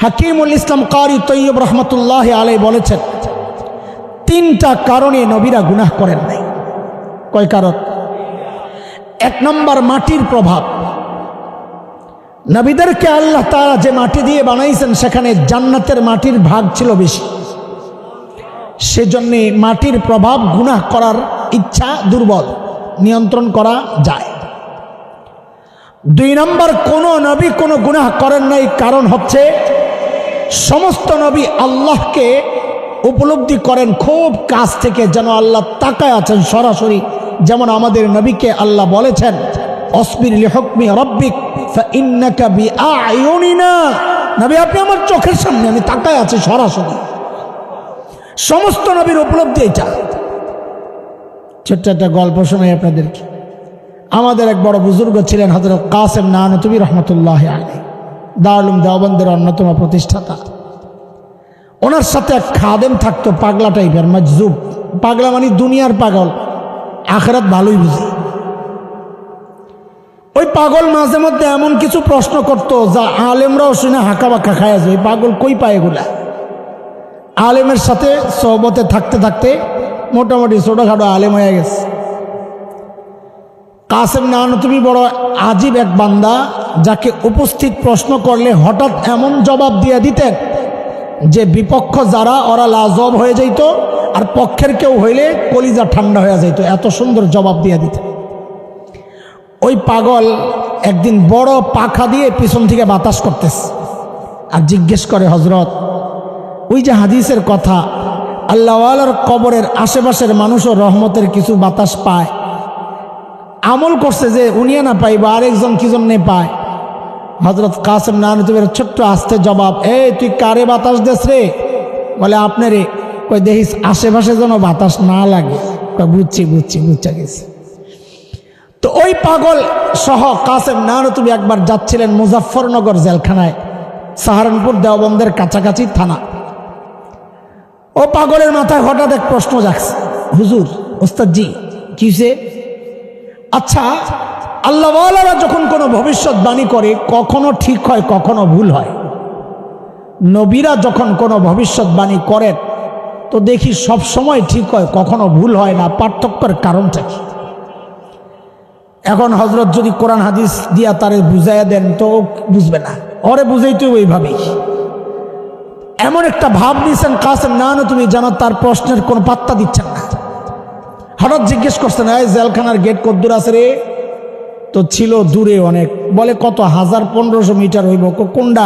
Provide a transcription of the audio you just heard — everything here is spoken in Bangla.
হাকিমুল ইসলাম কারি তৈয়ব রহমতুল্লাহ আলাইহি বলেছেন, তিনটা কারণে নবীরা গুনাহ করেন নাই। কয় কারণ? এক নম্বর, মাটির প্রভাব। নবীদেরকে আল্লাহ তাআলা যে মাটি দিয়ে বানাইছেন সেখানে জান্নাতের মাটির ভাগ ছিল বেশি, সেজন্য মাটির প্রভাব গুনাহ করার ইচ্ছা দুর্বল, নিয়ন্ত্রণ করা যায়। দুই নম্বর, কোন নবী কোনো গুনাহ করেন নাই, কারণ হচ্ছে সমস্ত নবী আল্লাহকে উপলব্ধি করেন খুব কাছ থেকে, যেন আল্লাহ তাকায় আছেন সরাসরি। যেমন আমাদের নবীকে আল্লাহ বলেছেন, অসবির লিহুকমি রাব্বিক ফাইন্নাকা বিআয়ুনিনা, নবী আপনি আমার চোখের সামনে, আমি তাকায় আছি সরাসরি। সমস্ত নবীর উপলব্ধি এটা। ছোট্ট একটা গল্প শোনাই আপনাদেরকে। আমাদের এক বড় বুজুর্গ ছিলেন হযরত কাসেম নানতুবি রহমতুল্লাহ আলাইহি, দারুল উলুম দেওবন্দের অন্যতম প্রতিষ্ঠাতা। ওনার সাথে এক খাদেম থাকতো, পাগলা টাইপের, মজজুব। পাগলা মানে দুনিয়ার পাগল, আখিরাত ভালোই বুঝে। ওই পাগল মাঝে মধ্যে এমন কিছু প্রশ্ন করতো যা আলেমরাও শুনে হাঁকা বাঁকা খায় যায়, ওই পাগল কই পায় এগুলা। আলেমের সাথে সোহবতে থাকতে থাকতে মোটামুটি ছোটখাটো আলেম হয়ে গেছে। কাসেম নানতুবি বড় আজীব এক বান্দা, যাকে উপস্থিত প্রশ্ন করলে হঠাৎ এমন জবাব দিয়ে দিতেন যে বিপক্ষ যারা ওরা লাজবাব হয়ে যাইত, আর পক্ষের কেউ হইলে কলিজা ঠান্ডা হয়ে যাইত, এত সুন্দর জবাব দিয়ে দিতেন। ওই পাগল একদিন বড় পাখা দিয়ে পিছন থেকে বাতাস করতেছে, আর জিজ্ঞেস করে, হজরত ওই যে হাদিসের কথা, আল্লাহওয়ালার কবরের আশেপাশের মানুষও রহমতের কিছু বাতাস পায়, আমল করছে যে উনিও না পাইব, আরেকজন কি জন্যে পায়? হযরত কাসেম নানতুবির ছোট্ট আস্তে জবাব, তুই কারে বাতাস দেস রে? বলে আপনারে। কই দেখিস আশেপাশে যেন বাতাস না লাগে। বুঝছি বুঝা গেছি। তো ওই পাগল সহ কাসেম নানতুবি একবার যাচ্ছিলেন মুজাফফরনগর জেলখানায়, সাহারানপুর দেওবন্দের কাছাকাছি থানা। ও পাগলের মাথায় হঠাৎ এক প্রশ্ন জাগছে, হুজুর, ওস্তাদজি কি হয়েছে? আচ্ছা, আল্লাহওয়ালারা যখন কোনো ভবিষ্যৎবাণী করে কখনো ঠিক হয়, কখনো ভুল হয়। নবীরা যখন কোনো ভবিষ্যৎবাণী করেন তো দেখি সব সময় ঠিক হয়, কখনো ভুল হয় না। পার্থক্যের কারণটা কি? এখন হযরত যদি কোরআন হাদিস দিয়া তারে বুঝাইয়া দেন তো বুঝবে না, ওরে বুঝাইতে ওইভাবেই। এমন একটা ভাব নিয়েছেন কাসেম নানতুবি যেন তার প্রশ্নের কোনো পাত্তা দিচ্ছেন না। হঠাৎ জিজ্ঞেস করছেন, জেলখানার গেট কদ্দূর আছে রে? তো ছিল দূরে অনেক। বলে কত, 1000-1500 মিটার হইব। কোনটা?